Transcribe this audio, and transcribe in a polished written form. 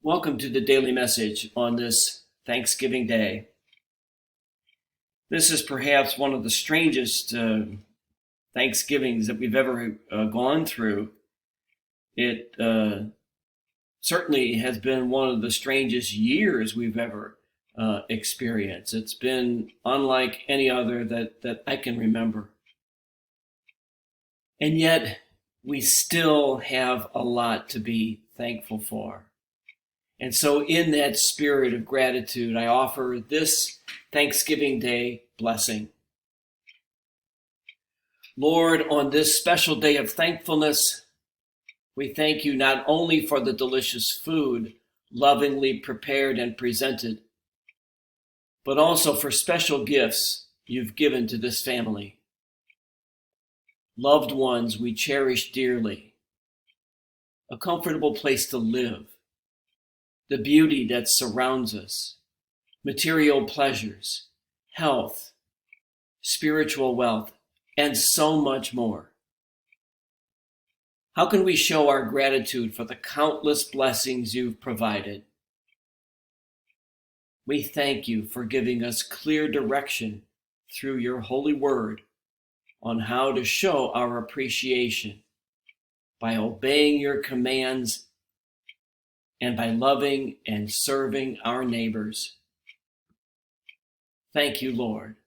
Welcome to the daily message on this Thanksgiving Day. This is perhaps one of the strangest Thanksgivings that we've ever gone through. It certainly has been one of the strangest years we've ever experienced. It's been unlike any other that I can remember. And yet, we still have a lot to be thankful for. And so in that spirit of gratitude, I offer this Thanksgiving Day blessing. Lord, on this special day of thankfulness, we thank you not only for the delicious food lovingly prepared and presented, but also for special gifts you've given to this family. Loved ones we cherish dearly, a comfortable place to live, the beauty that surrounds us, material pleasures, health, spiritual wealth, and so much more. How can we show our gratitude for the countless blessings you've provided? We thank you for giving us clear direction through your holy word on how to show our appreciation by obeying your commands and by loving and serving our neighbors. Thank you, Lord.